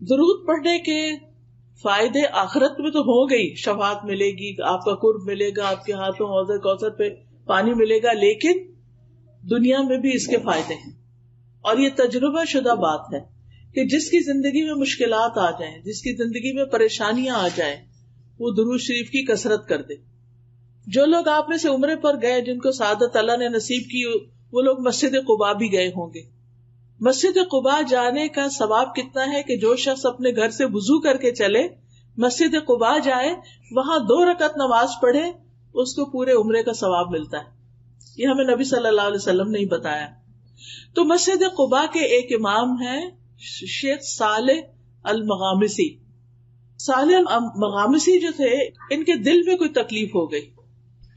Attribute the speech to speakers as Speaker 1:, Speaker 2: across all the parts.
Speaker 1: درود پڑھنے کے فائدے آخرت میں تو ہو گئی، شفاعت ملے گی، آپ کا قرب ملے گا، آپ کے ہاتھوں حوض کوثر پہ پانی ملے گا، لیکن دنیا میں بھی اس کے فائدے ہیں. اور یہ تجربہ شدہ بات ہے کہ جس کی زندگی میں مشکلات آ جائیں، جس کی زندگی میں پریشانیاں آ جائیں، وہ درود شریف کی کثرت کر دے. جو لوگ آپ میں سے عمرے پر گئے، جن کو سعادت اللہ نے نصیب کی، وہ لوگ مسجد قباء بھی گئے ہوں گے. مسجد قباء جانے کا ثواب کتنا ہے کہ جو شخص اپنے گھر سے وضو کر کے چلے، مسجد قباء جائے، وہاں 2 رکعت نماز پڑھے، اس کو پورے عمرے کا ثواب ملتا ہے. یہ ہمیں نبی صلی اللہ علیہ وسلم نے بتایا. تو مسجد قباء کے ایک امام ہیں شیخ صالح المغامسی. صالح المغامسی جو تھے، ان کے دل میں کوئی تکلیف ہو گئی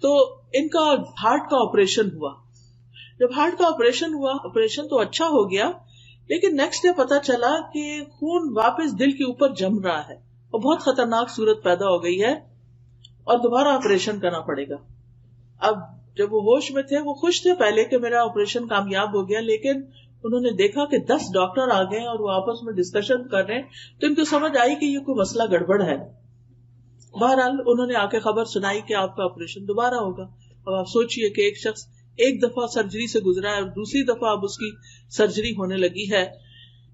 Speaker 1: تو ان کا ہارٹ کا آپریشن ہوا. جب ہارٹ کا آپریشن ہوا، آپریشن تو اچھا ہو گیا، لیکن نیکسٹ ڈے پتا چلا کہ خون واپس دل کے اوپر جم رہا ہے اور بہت خطرناک صورت پیدا ہو گئی ہے اور دوبارہ آپریشن کرنا پڑے گا. اب جب وہ ہوش میں تھے، وہ خوش تھے پہلے کہ میرا آپریشن کامیاب ہو گیا، لیکن انہوں نے دیکھا کہ 10 ڈاکٹر آ گئے اور وہ آپس میں ڈسکشن کر رہے ہیں، تو ان کو سمجھ آئی کہ یہ کوئی مسئلہ گڑبڑ ہے. بہرحال انہوں نے آ کے خبر سنائی کہ آپ کا آپریشن دوبارہ ہوگا. اب آپ سوچئے کہ ایک شخص ایک دفعہ سرجری سے گزرا ہے اور دوسری دفعہ اب اس کی سرجری ہونے لگی ہے.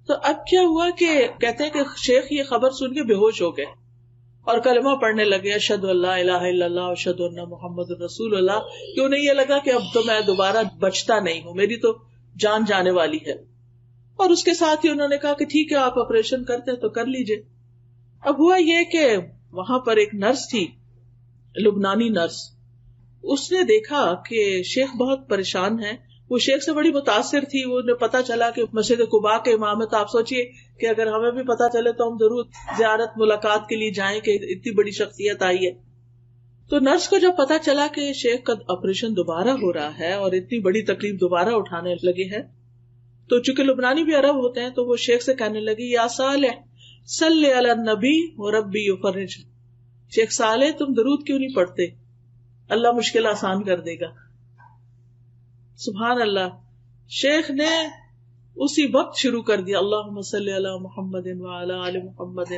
Speaker 1: تو اب کیا ہوا کہ کہتے ہیں کہ شیخ یہ خبر سن کے بے ہوش ہو گئے اور کلمہ پڑھنے لگے، اشہد ان لا الہ الا اللہ اشہد ان محمد رسول اللہ. کہ انہیں یہ لگا کہ اب تو میں دوبارہ بچتا نہیں ہوں، میری تو جان جانے والی ہے. اور اس کے ساتھ ہی انہوں نے کہا کہ ٹھیک ہے، آپ آپریشن کرتے تو کر لیجئے. اب ہوا یہ کہ وہاں پر ایک نرس تھی، لبنانی نرس. اس نے دیکھا کہ شیخ بہت پریشان ہے. وہ شیخ سے بڑی متاثر تھی. وہ پتا چلا کہ مسجد قباء کے امام ہے، تو آپ سوچئے کہ اگر ہمیں بھی پتا چلے تو ہم ضرور زیارت ملاقات کے لیے جائیں کہ اتنی بڑی شخصیت آئی ہے. تو نرس کو جب پتا چلا کہ شیخ کا آپریشن دوبارہ ہو رہا ہے اور اتنی بڑی تکلیف دوبارہ اٹھانے لگے ہیں، تو چونکہ لبنانی بھی عرب ہوتے ہیں تو وہ شیخ سے کہنے لگی، یا صالح صلی علی النبی وربی یفرج. شیخ صالح تم درود کیوں نہیں پڑھتے؟ اللہ مشکل آسان کر دے گا. سبحان اللہ. شیخ نے اسی وقت شروع کر دیا، اللہم صلی علی محمد وعلی آل محمد،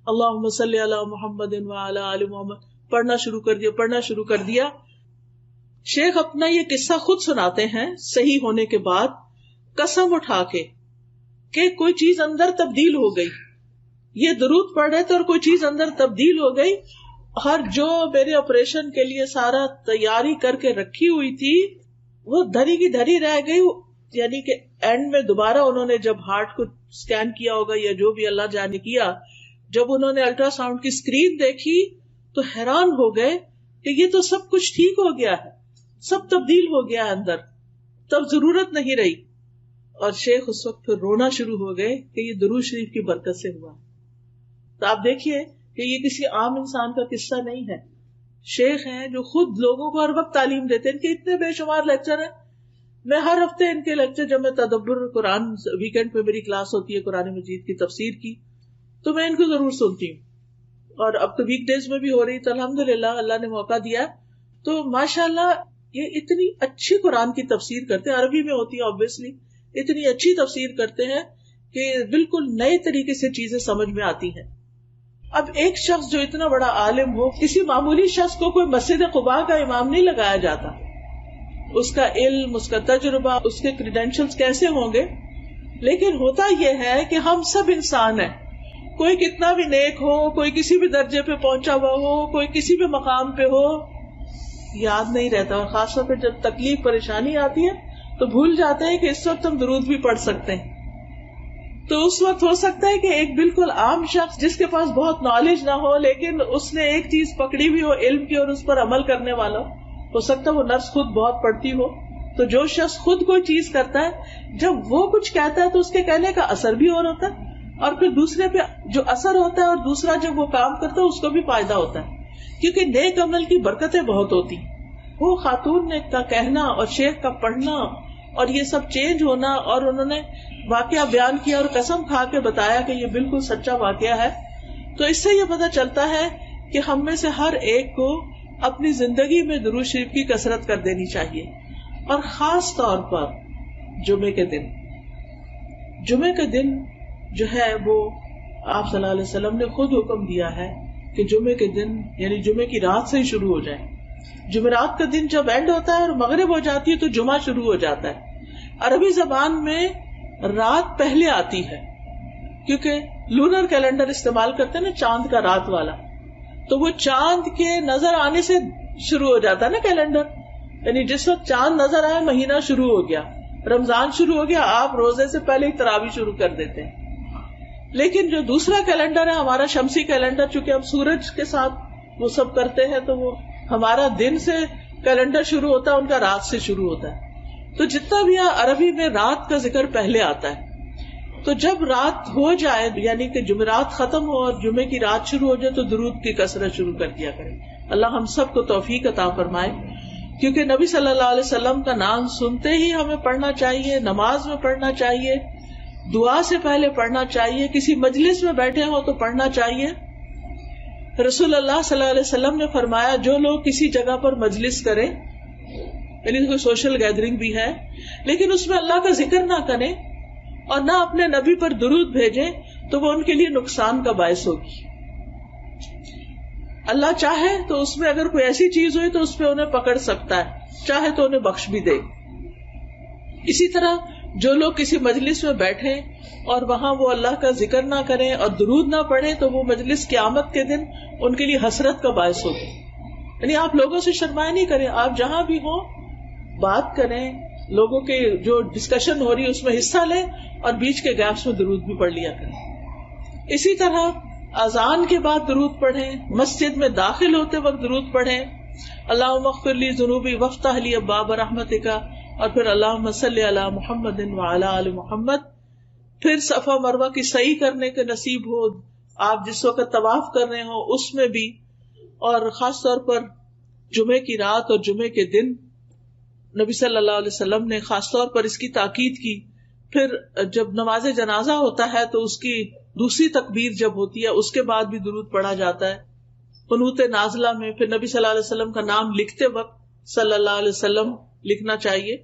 Speaker 1: اللہم صلی علی محمد وعلی آل محمد. پڑھنا شروع کر دیا. شیخ اپنا یہ قصہ خود سناتے ہیں صحیح ہونے کے بعد، قسم اٹھا کے کہ کوئی چیز اندر تبدیل ہو گئی. یہ درود پڑھ رہے تھے اور کوئی چیز اندر تبدیل ہو گئی، اور جو میرے آپریشن کے لیے سارا تیاری کر کے رکھی ہوئی تھی وہ دھری کی دھری رہ گئی. یعنی کہ اینڈ میں دوبارہ انہوں نے جب ہارٹ کو سکین کیا ہوگا یا جو بھی اللہ جانے کیا، جب انہوں نے الٹرا ساؤنڈ کی اسکرین دیکھی تو حیران ہو گئے کہ یہ تو سب کچھ ٹھیک ہو گیا ہے، سب تبدیل ہو گیا ہے اندر، تب ضرورت نہیں رہی. اور شیخ اس وقت پھر رونا شروع ہو گئے کہ یہ درود شریف کی برکت سے ہوا. تو آپ دیکھیے کہ یہ کسی عام انسان کا قصہ نہیں ہے. شیخ ہیں جو خود لوگوں کو ہر وقت تعلیم دیتے ہیں. ان کے اتنے بے شمار لیکچر ہیں. میں ہر ہفتے ان کے لیکچر، جب میں تدبر قرآن ویکینڈ پہ میری کلاس ہوتی ہے قرآن مجید کی تفسیر کی، تو میں ان کو ضرور سنتی ہوں. اور اب تو ویک ڈیز میں بھی ہو رہی، تو الحمدللہ اللہ نے موقع دیا. تو ماشاءاللہ یہ اتنی اچھی قرآن کی تفسیر کرتے ہیں، عربی میں ہوتی ہے آبویسلی، اتنی اچھی تفسیر کرتے ہیں کہ بالکل نئے طریقے سے چیزیں سمجھ میں آتی ہیں. اب ایک شخص جو اتنا بڑا عالم ہو، کسی معمولی شخص کو کوئی مسجد قباء کا امام نہیں لگایا جاتا. اس کا علم، اس کا تجربہ، اس کے کریڈینشلز کیسے ہوں گے. لیکن ہوتا یہ ہے کہ ہم سب انسان ہیں. کوئی کتنا بھی نیک ہو، کوئی کسی بھی درجے پہ پہنچا ہوا ہو، کوئی کسی بھی مقام پہ ہو، یاد نہیں رہتا. اور خاص طور پہ جب تکلیف پریشانی آتی ہے تو بھول جاتے ہیں کہ اس وقت ہم درود بھی پڑھ سکتے ہیں. تو اس وقت ہو سکتا ہے کہ ایک بالکل عام شخص جس کے پاس بہت نالج نہ ہو، لیکن اس نے ایک چیز پکڑی ہوئی ہو علم کی اور اس پر عمل کرنے والا ہو سکتا ہے وہ نرس خود بہت پڑھتی ہو. تو جو شخص خود کوئی چیز کرتا ہے، جب وہ کچھ کہتا ہے تو اس کے کہنے کا اثر بھی اور ہوتا ہے، اور پھر دوسرے پہ جو اثر ہوتا ہے اور دوسرا جب وہ کام کرتا ہے اس کو بھی فائدہ ہوتا ہے، کیونکہ نیک عمل کی برکتیں بہت ہوتی. وہ خاتون نے کا کہنا اور شیخ کا پڑھنا اور یہ سب چینج ہونا، اور انہوں نے واقعہ بیان کیا اور قسم کھا کے بتایا کہ یہ بالکل سچا واقعہ ہے. تو اس سے یہ پتہ چلتا ہے کہ ہم میں سے ہر ایک کو اپنی زندگی میں درود شریف کی کثرت کر دینی چاہیے. اور خاص طور پر جمعے کے دن جو ہے وہ آپ صلی اللہ علیہ وسلم نے خود حکم دیا ہے کہ جمعے کے دن یعنی جمعے کی رات سے ہی شروع ہو جائے. جمعرات کا دن جب اینڈ ہوتا ہے اور مغرب ہو جاتی ہے تو جمعہ شروع ہو جاتا ہے. عربی زبان میں رات پہلے آتی ہے کیونکہ لونر کیلنڈر استعمال کرتے ہیں نا, چاند کا رات والا, تو وہ چاند کے نظر آنے سے شروع ہو جاتا ہے نا کیلنڈر. یعنی جس وقت چاند نظر آئے مہینہ شروع ہو گیا, رمضان شروع ہو گیا, آپ روزے سے پہلے ہی تراویح شروع کر دیتے ہیں. لیکن جو دوسرا کیلنڈر ہے ہمارا شمسی کیلنڈر, چونکہ ہم سورج کے ساتھ وہ سب کرتے ہیں تو وہ ہمارا دن سے کیلنڈر شروع ہوتا ہے, ان کا رات سے شروع ہوتا ہے. تو جتنا بھی عربی میں رات کا ذکر پہلے آتا ہے. تو جب رات ہو جائے یعنی کہ جمعرات ختم ہو اور جمعے کی رات شروع ہو جائے تو درود کی کثرت شروع کر دیا کریں. اللہ ہم سب کو توفیق عطا فرمائے, کیونکہ نبی صلی اللہ علیہ وسلم کا نام سنتے ہی ہمیں پڑھنا چاہیے, نماز میں پڑھنا چاہیے, دعا سے پہلے پڑھنا چاہیے, کسی مجلس میں بیٹھے ہوں تو پڑھنا چاہیے. رسول اللہ صلی اللہ علیہ وسلم نے فرمایا جو لوگ کسی جگہ پر مجلس کریں, یعنی کوئی سوشل گیدرنگ بھی ہے لیکن اس میں اللہ کا ذکر نہ کریں اور نہ اپنے نبی پر درود بھیجیں تو وہ ان کے لیے نقصان کا باعث ہوگی. اللہ چاہے تو اس میں اگر کوئی ایسی چیز ہوئی تو اس پہ انہیں پکڑ سکتا ہے, چاہے تو انہیں بخش بھی دے. اسی طرح جو لوگ کسی مجلس میں بیٹھے اور وہاں وہ اللہ کا ذکر نہ کریں اور درود نہ پڑھیں تو وہ مجلس قیامت کے دن ان کے لیے حسرت کا باعث ہوگی. یعنی آپ لوگوں سے شرمائے نہیں کریں, آپ جہاں بھی ہوں بات کریں, لوگوں کے جو ڈسکشن ہو رہی ہے اس میں حصہ لیں اور بیچ کے گیپس میں درود بھی پڑھ لیا کریں. اسی طرح اذان کے بعد درود پڑھیں, مسجد میں داخل ہوتے وقت درود پڑھیں, اللہم اغفر لی ذنوبی وافتح لی ابواب رحمتک, اور پھر اللہم صلی علی محمد وعلی آل محمد. پھر صفا مروہ کی سعی کرنے کے نصیب ہو, آپ جس وقت طواف کر رہے ہوں اس میں بھی, اور خاص طور پر جمعے کی رات اور جمعے کے دن نبی صلی اللہ علیہ وسلم نے خاص طور پر اس کی تاکید کی. پھر جب نماز جنازہ ہوتا ہے تو اس کی دوسری تکبیر جب ہوتی ہے اس کے بعد بھی درود پڑھا جاتا ہے. قنوت نازلہ میں پھر نبی صلی اللہ علیہ وسلم کا نام لکھتے وقت صلی اللہ علیہ وسلم لکھنا چاہیے,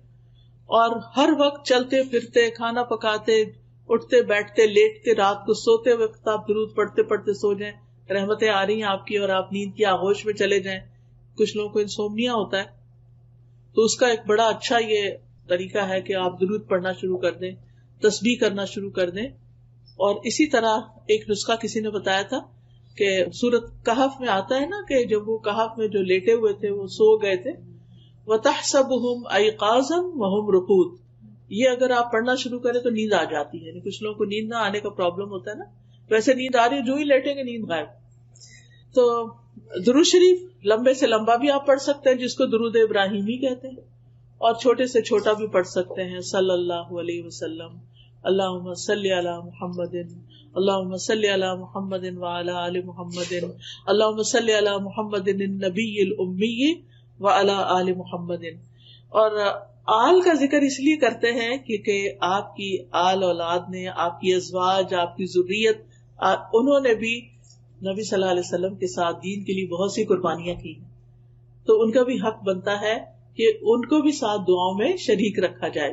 Speaker 1: اور ہر وقت چلتے پھرتے, کھانا پکاتے, اٹھتے بیٹھتے, لیٹتے, رات کو سوتے وقت آپ درود پڑھتے پڑھتے سو جائیں, رحمتیں آ رہی ہیں آپ کی اور آپ نیند کی آغوش میں چلے جائیں. کچھ لوگوں کو انسومنیا ہوتا ہے تو اس کا ایک بڑا اچھا یہ طریقہ ہے کہ آپ درود پڑھنا شروع کر دیں, تسبیح کرنا شروع کر دیں. اور اسی طرح ایک نسخہ کسی نے بتایا تھا کہ سورۃ کہف میں آتا ہے نا کہ جب وہ کہف میں جو لیٹے ہوئے تھے وہ سو گئے تھے, وَتَحْسَبُهُمْ أَيْقَاظًا وَهُمْ رُقُودٌ, یہ اگر آپ پڑھنا شروع کریں تو نیند آ جاتی ہے. یعنی کچھ لوگوں کو نیند نہ آنے کا پرابلم ہوتا ہے نا, ویسے نیند آ رہی ہے جو ہی لیٹیں گے نیند غائب. تو درود شریف لمبے سے لمبا بھی آپ پڑھ سکتے ہیں جس کو درود ابراہیمی کہتے ہیں, اور چھوٹے سے چھوٹا بھی پڑھ سکتے ہیں, صلی اللہ علیہ وسلم, اللہم صلی علی محمد, اللہم صلی علی محمد وعلی آل محمد, اللہم صلی علی محمد النبی الامی وعلی آل محمد. اور آل کا ذکر اس لیے کرتے ہیں کیونکہ آپ کی آل اولاد نے, آپ کی ازواج, آپ کی ذریت, انہوں نے بھی نبی صلی اللہ علیہ وسلم کے ساتھ دین کے لیے بہت سی قربانیاں کی, تو ان کا بھی حق بنتا ہے کہ ان کو بھی ساتھ دعاؤں میں شریک رکھا جائے.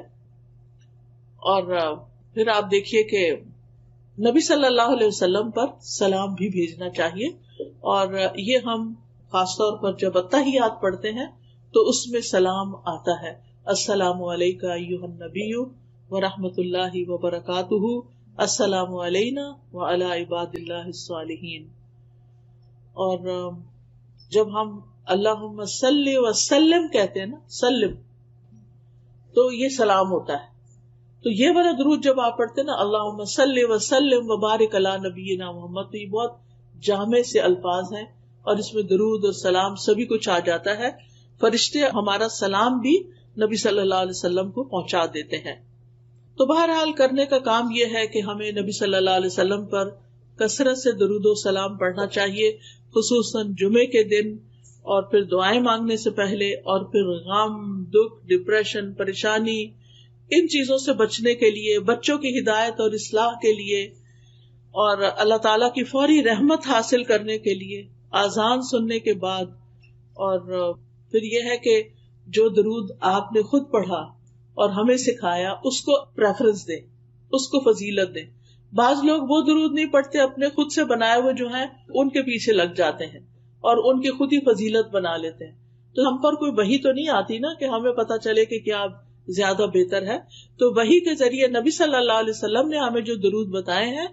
Speaker 1: اور پھر آپ دیکھیے کہ نبی صلی اللہ علیہ وسلم پر سلام بھی بھیجنا چاہیے, اور یہ ہم خاص طور پر جب التحیات پڑھتے ہیں تو اس میں سلام آتا ہے, السلام علیکہ ایھا النبی ورحمۃ اللہ وبرکاتہ, السلام علینا وعلی عباد اللہ الصالحین. اور جب ہم اللہم صلی وسلم کہتے ہیں نا, سلم, تو یہ سلام ہوتا ہے. تو یہ والا درود جب آپ پڑھتے ہیں نا, اللہم صلی وسلم وبارک علی نبینا محمد, تو یہ بہت جامع سے الفاظ ہیں اور اس میں درود اور سلام سبھی کچھ آ جاتا ہے. فرشتے ہمارا سلام بھی نبی صلی اللہ علیہ وسلم کو پہنچا دیتے ہیں. تو بہرحال کرنے کا کام یہ ہے کہ ہمیں نبی صلی اللہ علیہ وسلم پر کثرت سے درود و سلام پڑھنا چاہیے, خصوصاً جمعے کے دن, اور پھر دعائیں مانگنے سے پہلے, اور پھر غم, دکھ, ڈپریشن, پریشانی, ان چیزوں سے بچنے کے لیے, بچوں کی ہدایت اور اصلاح کے لیے, اور اللہ تعالیٰ کی فوری رحمت حاصل کرنے کے لیے آذان سننے کے بعد. اور پھر یہ ہے کہ جو درود آپ نے خود پڑھا اور ہمیں سکھایا اس کو پریفرنس دیں, اس کو فضیلت دیں. بعض لوگ وہ درود نہیں پڑھتے، اپنے خود سے بنائے ہوئے جو ہیں ان کے پیچھے لگ جاتے ہیں اور ان کی خود ہی فضیلت بنا لیتے ہیں. تو ہم پر کوئی وحی تو نہیں آتی نا کہ ہمیں پتا چلے کہ کیا زیادہ بہتر ہے. تو وحی کے ذریعے نبی صلی اللہ علیہ وسلم نے ہمیں جو درود بتائے ہیں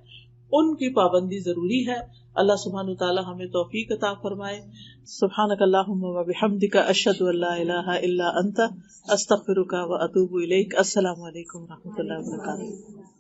Speaker 1: ان کی پابندی ضروری ہے. اللہ سبحانہ وتعالی ہمیں توفیق عطا فرمائے. سبحانک اللہم و بحمدک، اشہد ان لا الہ الا انت، استغفرک و اتوب الیک. السلام علیکم و رحمۃ اللہ وبرکاتہ.